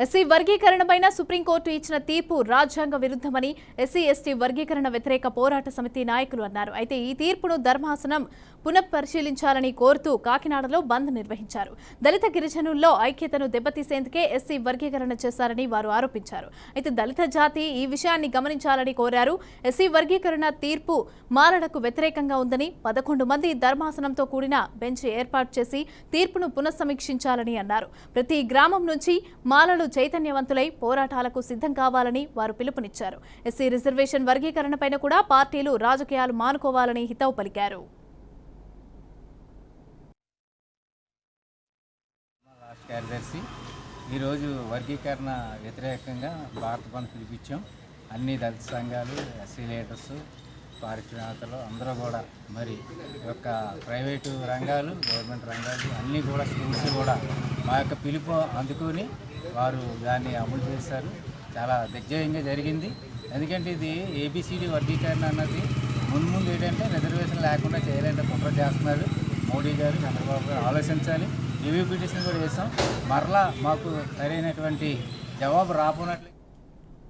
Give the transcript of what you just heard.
SC వర్గీకరణపైన supreme court ఇచ్చిన తీర్పు రాజ్యాంగ విరుద్ధమని ఎస్సీ ఎస్టీ వర్గీకరణ వ్యతిరేక పోరాట సమితి నాయకులు అన్నారు. అయితే ఈ తీర్పును ధర్మాసనం పునఃపరిశీలించాలని కోరుతూ కాకినాడలో బంద్ నిర్వహించారు. దళిత గిరిజనుల్లో ఐక్యతను దెబ్బతీసేందుకే ఎస్సీ వర్గీకరణ చేశారని వారు ఆరోపించారు. అయితే దళిత జాతి ఈ విషయాన్ని గమనించాలని కోరారు. ఎస్సీ వర్గీకరణ తీర్పు మాలలకు వ్యతిరేకంగా ఉందని 11 మంది ధర్మాసనంతో కూడిన బెంచ్ ఏర్పాటు చేసి తీర్పును పునఃసమీక్షించాలని అన్నారు. ప్రతి గ్రామం నుంచి మాలలు చైతన్యవంతులై పోరాటాలకు సిద్ధం కావాలని వారు పిలుపునిచ్చారు. ఎస్సీ రిజర్వేషన్ వర్గీకరణపైన కూడా పార్టీలు రాజకీయాలు మానుకోవాలని హితవు పలికారు. కార్యదర్శి ఈరోజు వర్గీకరణ వ్యతిరేకంగా భారత బంద్ పిలిపించాం. అన్ని దళిత సంఘాలు, ఎస్సీ లీడర్స్, పారిశ్రామికలు అందరూ కూడా మరి యొక్క ప్రైవేటు రంగాలు, గవర్నమెంట్ రంగాలు అన్నీ కూడా స్కూల్స్ కూడా మా యొక్క పిలుపు అందుకుని వారు దాన్ని అమలు చేశారు. చాలా దిగ్విజయంగా జరిగింది. ఎందుకంటే ఇది ఏబిసిడి వర్గీకరణ అన్నది ముందు ఏంటంటే రిజర్వేషన్ లేకుండా చేయాలంటే కుట్ర చేస్తున్నారు మోడీ గారు, చంద్రబాబు గారు. ఆలోచించాలి. రివ్యూ పిటిషన్ కూడా చేసాం. మరలా మాకు సరైనటువంటి జవాబు రాకున్నట్లు